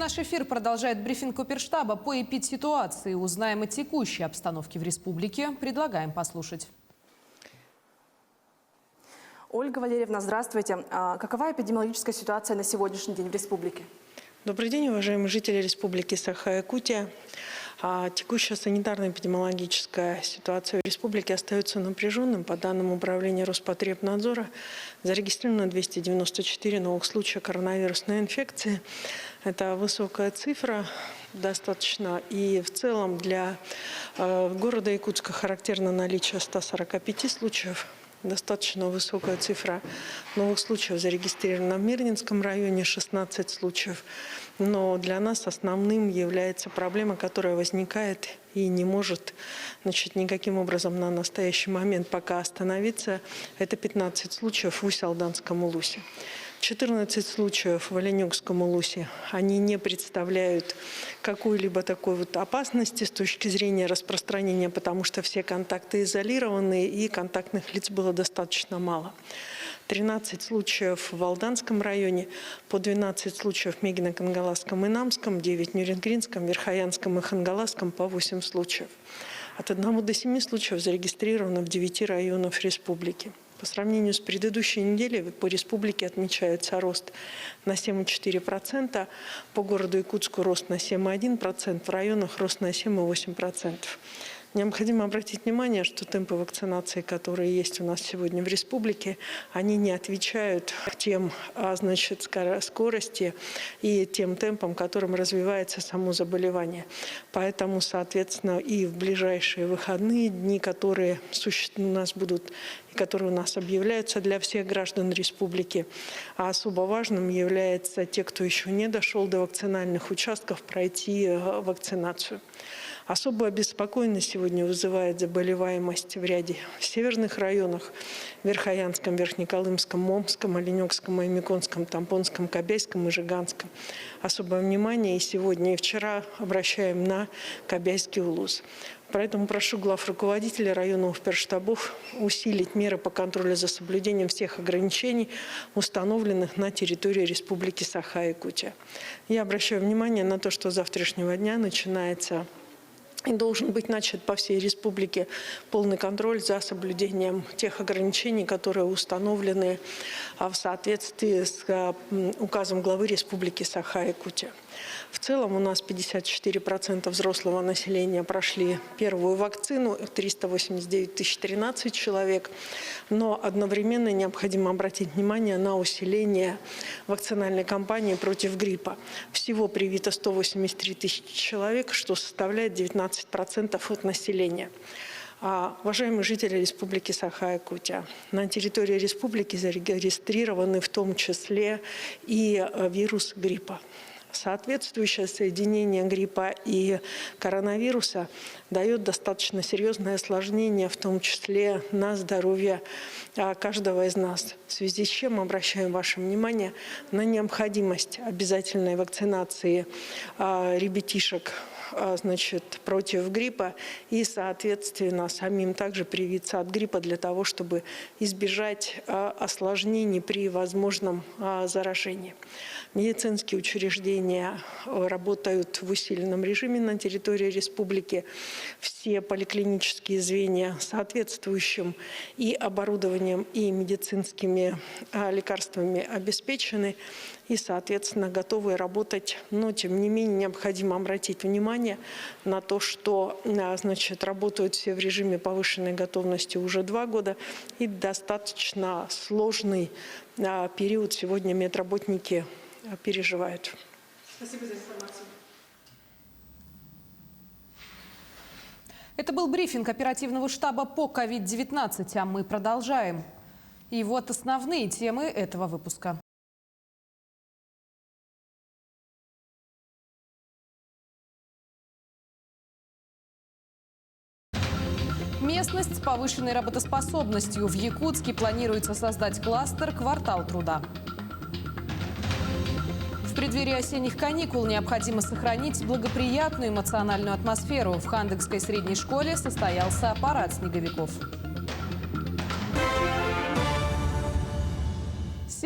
наш эфир продолжает брифинг Оперштаба по эпидситуации. Узнаем о текущей обстановке в республике. Предлагаем послушать. Ольга Валерьевна, здравствуйте. Какова эпидемиологическая ситуация на сегодняшний день в республике? Добрый день, уважаемые жители Республики Саха-Якутия. Текущая санитарно-эпидемиологическая ситуация в республике остается напряженным. По данным Управления Роспотребнадзора, зарегистрировано 294 новых случая коронавирусной инфекции. Это высокая цифра достаточно. И в целом для города Якутска характерно наличие 145 случаев. Достаточно высокая цифра новых случаев зарегистрирована в Мирнинском районе, 16 случаев. Но для нас основным является проблема, которая возникает и не может никаким образом на настоящий момент пока остановиться. Это 15 случаев в Усть-Алданском улусе. 14 случаев в Оленегском улусе. Они не представляют какой-либо такой опасности с точки зрения распространения, потому что все контакты изолированы и контактных лиц было достаточно мало. 13 случаев в Алданском районе, по 12 случаев в Мегино-Кангаласском и Намском, 9 в Нюрнбергском, Верхоянском и Хангаласском по 8 случаев. От 1 до 7 случаев зарегистрировано в 9 районах республики. По сравнению с предыдущей неделей по республике отмечается рост на 7,4%, по городу Якутску рост на 7,1%, в районах рост на 7,8%. Необходимо обратить внимание, что темпы вакцинации, которые есть у нас сегодня в республике, они не отвечают тем, скорости и тем темпам, которым развивается само заболевание. Поэтому, соответственно, и в ближайшие выходные дни, которые у нас будут, и которые у нас объявляются для всех граждан республики, а особо важным является те, кто еще не дошел до вакцинальных участков, пройти вакцинацию. Особую обеспокоенность сегодня вызывает заболеваемость в ряде северных районах: Верхоянском, Верхнеколымском, Момском, Оленегском, Аймиконском, Тампонском, Кобяйском и Жиганском. Особое внимание и сегодня, и вчера обращаем на Кобяйский улус. Поэтому прошу глав руководителей районных оперштабов усилить меры по контролю за соблюдением всех ограничений, установленных на территории Республики Саха-Якутия. Я обращаю внимание на то, что с завтрашнего дня начинается и должен быть начат по всей республике полный контроль за соблюдением тех ограничений, которые установлены в соответствии с указом главы Республики Саха-Якутия. В целом у нас 54% взрослого населения прошли первую вакцину, 389 013 человек. Но одновременно необходимо обратить внимание на усиление вакцинальной кампании против гриппа. Всего привито 183 000 человек, что составляет 19% от населения. Уважаемые жители Республики Саха-Якутия, на территории республики зарегистрированы в том числе и вирус гриппа. Соответствующее соединение гриппа и коронавируса дает достаточно серьезное осложнение, в том числе на здоровье каждого из нас. В связи с чем обращаем ваше внимание на необходимость обязательной вакцинации ребятишек против гриппа и, соответственно, самим также привиться от гриппа для того, чтобы избежать осложнений при возможном заражении. Медицинские учреждения работают в усиленном режиме на территории республики. Все поликлинические звенья соответствующим и оборудованием, и медицинскими лекарствами обеспечены и, соответственно, готовы работать. Но, тем не менее, необходимо обратить внимание на то, что работают все в режиме повышенной готовности уже 2 года, и достаточно сложный период сегодня медработники переживают. Спасибо за информацию. Это был брифинг оперативного штаба по COVID-19, а мы продолжаем. И вот основные темы этого выпуска. Местность с повышенной работоспособностью. В Якутске планируется создать кластер «Квартал труда». В преддверии осенних каникул необходимо сохранить благоприятную эмоциональную атмосферу. В Хандыкской средней школе состоялся парад снеговиков.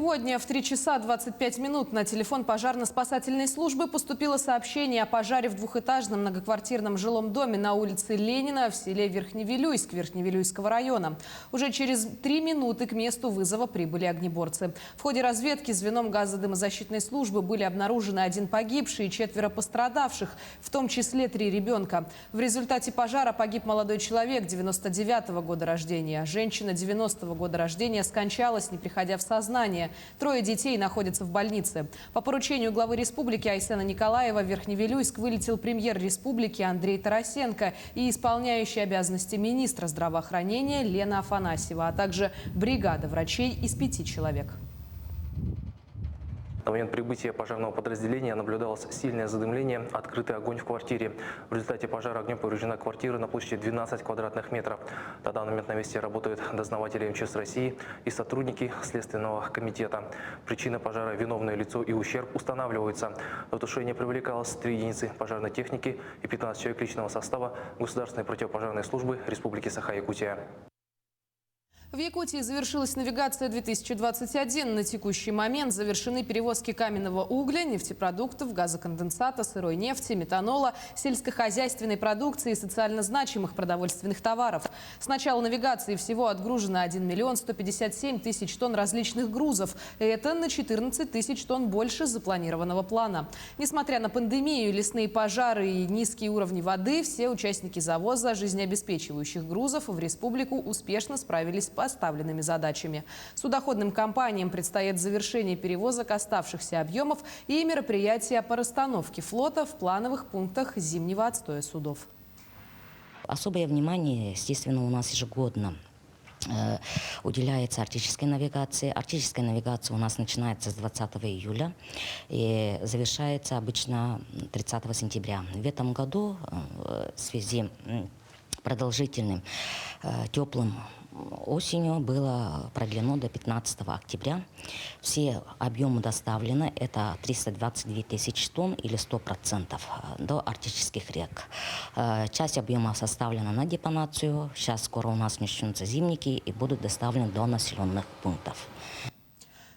Сегодня в 3 часа 25 минут на телефон пожарно-спасательной службы поступило сообщение о пожаре в двухэтажном многоквартирном жилом доме на улице Ленина в селе Верхневилюйск Верхневилюйского района. Уже через 3 минуты к месту вызова прибыли огнеборцы. В ходе разведки звеном газодымозащитной службы были обнаружены 1 погибший и 4 пострадавших, в том числе 3 ребенка. В результате пожара погиб молодой человек 99-го года рождения. Женщина 90-го года рождения скончалась, не приходя в сознание. 3 детей находятся в больнице. По поручению главы республики Айсена Николаева в Верхневилюйск вылетел премьер республики Андрей Тарасенко и исполняющий обязанности министра здравоохранения Лена Афанасьева, а также бригада врачей из 5 человек. На момент прибытия пожарного подразделения наблюдалось сильное задымление, открытый огонь в квартире. В результате пожара огнем повреждена квартира на площади 12 квадратных метров. На данный момент на месте работают дознаватели МЧС России и сотрудники Следственного комитета. Причина пожара, виновное лицо и ущерб устанавливаются. В тушение привлекалось 3 единицы пожарной техники и 15 человек личного состава Государственной противопожарной службы Республики Саха-Якутия. В Якутии завершилась навигация 2021. На текущий момент завершены перевозки каменного угля, нефтепродуктов, газоконденсата, сырой нефти, метанола, сельскохозяйственной продукции и социально значимых продовольственных товаров. С начала навигации всего отгружено 1 миллион 157 тысяч тонн различных грузов. Это на 14 тысяч тонн больше запланированного плана. Несмотря на пандемию, лесные пожары и низкие уровни воды, все участники завоза жизнеобеспечивающих грузов в республику успешно справились с поставленными задачами. Судоходным компаниям предстоит завершение перевозок оставшихся объемов и мероприятия по расстановке флота в плановых пунктах зимнего отстоя судов. Особое внимание, естественно, у нас ежегодно уделяется арктической навигации. Арктическая навигация у нас начинается с 20 июля и завершается обычно 30 сентября. В этом году в связи с продолжительным теплым осенью было продлено до 15 октября. Все объемы доставлены, это 322 тысячи тонн или 100% до арктических рек. Часть объема составлена на депонацию. Сейчас скоро у нас начнутся зимники и будут доставлены до населенных пунктов.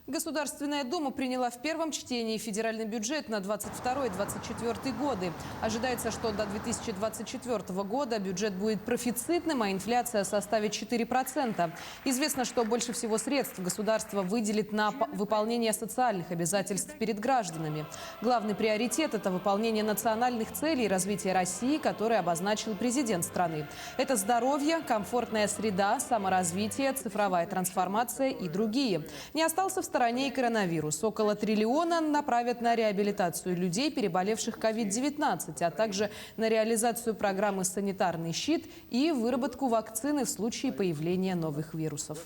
Государственная Дума приняла в первом чтении федеральный бюджет на 2022-2024 годы. Ожидается, что до 2024 года бюджет будет профицитным, а инфляция составит 4%. Известно, что больше всего средств государство выделит на выполнение социальных обязательств перед гражданами. Главный приоритет – это выполнение национальных целей развития России, которые обозначил президент страны. Это здоровье, комфортная среда, саморазвитие, цифровая трансформация и другие. Не остался в стороне и коронавирус. Около 1 триллиона направят на реабилитацию людей, переболевших COVID-19, а также на реализацию программы «Санитарный щит» и выработку вакцины в случае появления новых вирусов.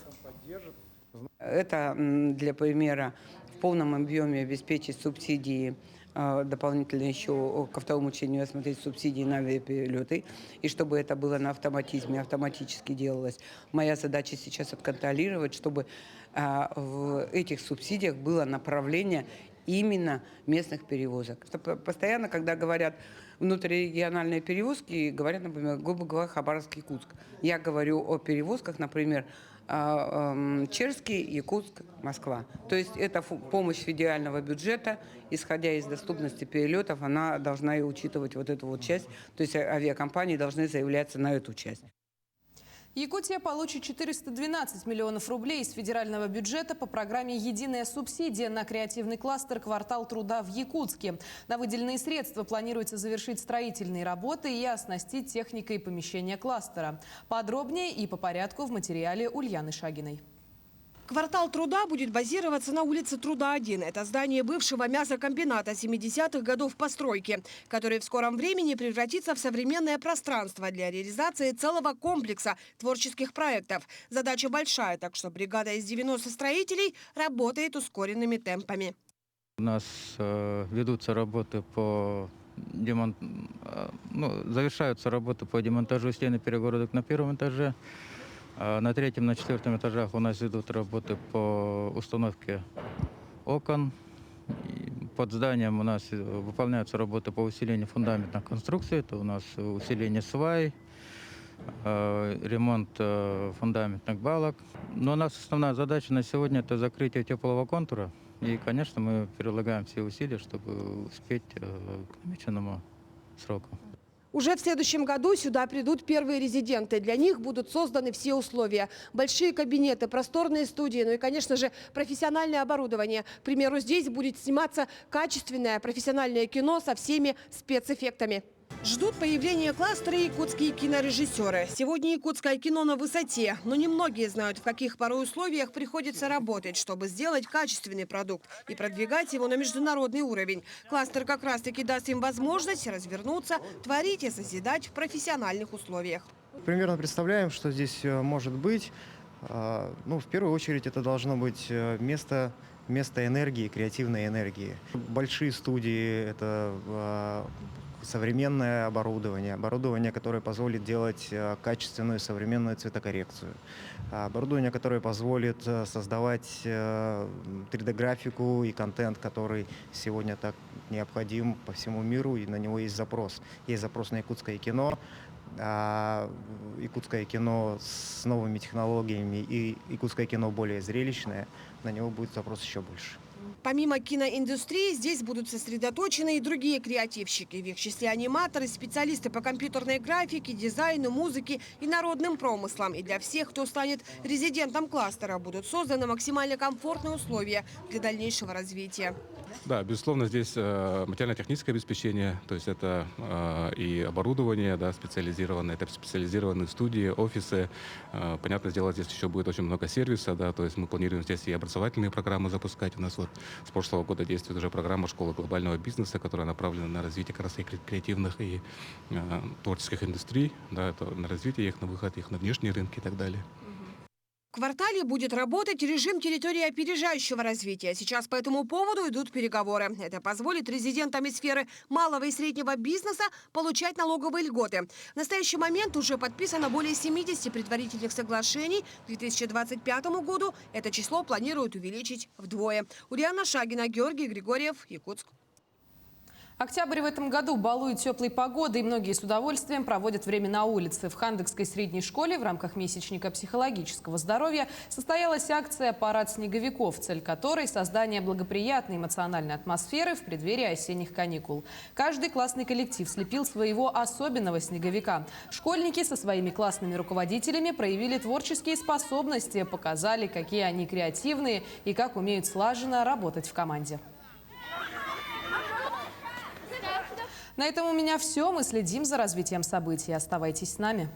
Это, для примера, в полном объеме обеспечить субсидии, дополнительно еще ко второму учению осмотреть субсидии на авиаперелеты, и чтобы это было на автоматизме, автоматически делалось. Моя задача сейчас отконтролировать, чтобы в этих субсидиях было направление именно местных перевозок. Постоянно, когда говорят внутрирегиональные перевозки, говорят, например, грубо говоря, Хабаровск-Якутск. Я говорю о перевозках, например, Черский, Якутск, Москва. То есть это помощь федерального бюджета, исходя из доступности перелетов, она должна и учитывать вот эту вот часть. То есть авиакомпании должны заявляться на эту часть. Якутия получит 412 миллионов рублей из федерального бюджета по программе «Единая субсидия» на креативный кластер «Квартал труда» в Якутске. На выделенные средства планируется завершить строительные работы и оснастить техникой помещения кластера. Подробнее и по порядку в материале Ульяны Шагиной. Квартал труда будет базироваться на улице Труда 1. Это здание бывшего мясокомбината 70-х годов постройки, который в скором времени превратится в современное пространство для реализации целого комплекса творческих проектов. Задача большая, так что бригада из 90 строителей работает ускоренными темпами. У нас ведутся работы по завершаются работы по демонтажу стены перегородок на первом этаже. На 3-м, на 4-м этажах у нас идут работы по установке окон. Под зданием у нас выполняются работы по усилению фундаментных конструкций. Это у нас усиление свай, ремонт фундаментных балок. Но у нас основная задача на сегодня – это закрытие теплого контура. И, конечно, мы прилагаем все усилия, чтобы успеть к намеченному сроку. Уже в следующем году сюда придут первые резиденты. Для них будут созданы все условия. Большие кабинеты, просторные студии, ну и, конечно же, профессиональное оборудование. К примеру, здесь будет сниматься качественное профессиональное кино со всеми спецэффектами. Ждут появления кластера якутские кинорежиссеры. Сегодня якутское кино на высоте, но немногие знают, в каких порой условиях приходится работать, чтобы сделать качественный продукт и продвигать его на международный уровень. Кластер как раз-таки даст им возможность развернуться, творить и созидать в профессиональных условиях. Примерно представляем, что здесь может быть. Ну, в первую очередь это должно быть место энергии, креативной энергии. Большие студии – это современное оборудование, которое позволит делать качественную современную цветокоррекцию, оборудование, которое позволит создавать 3D-графику и контент, который сегодня так необходим по всему миру, и на него есть запрос. Есть запрос на якутское кино, якутское кино с новыми технологиями и якутское кино более зрелищное, на него будет запрос еще больше. Помимо киноиндустрии, здесь будут сосредоточены и другие креативщики. В их числе аниматоры, специалисты по компьютерной графике, дизайну, музыке и народным промыслам. И для всех, кто станет резидентом кластера, будут созданы максимально комфортные условия для дальнейшего развития. Да, безусловно, здесь материально-техническое обеспечение, то есть это и оборудование, да, специализированное, это специализированные студии, офисы. Понятное дело, здесь еще будет очень много сервиса, да, то есть мы планируем здесь и образовательные программы запускать. У нас вот с прошлого года действует уже программа «Школа глобального бизнеса», которая направлена на развитие как раз и креативных и творческих индустрий, да, это на развитие их, на выход их на внешние рынки и так далее. В квартале будет работать режим территории опережающего развития. Сейчас по этому поводу идут переговоры. Это позволит резидентам из сферы малого и среднего бизнеса получать налоговые льготы. В настоящий момент уже подписано более 70 предварительных соглашений. К 2025 году это число планируют увеличить вдвое. Ульяна Шагина, Георгий Григорьев, Якутск. Октябрь в этом году балует теплой погодой, и многие с удовольствием проводят время на улице. В Хандыкской средней школе в рамках месячника психологического здоровья состоялась акция «Парад снеговиков», цель которой – создание благоприятной эмоциональной атмосферы в преддверии осенних каникул. Каждый классный коллектив слепил своего особенного снеговика. Школьники со своими классными руководителями проявили творческие способности, показали, какие они креативные и как умеют слаженно работать в команде. На этом у меня все. Мы следим за развитием событий. Оставайтесь с нами.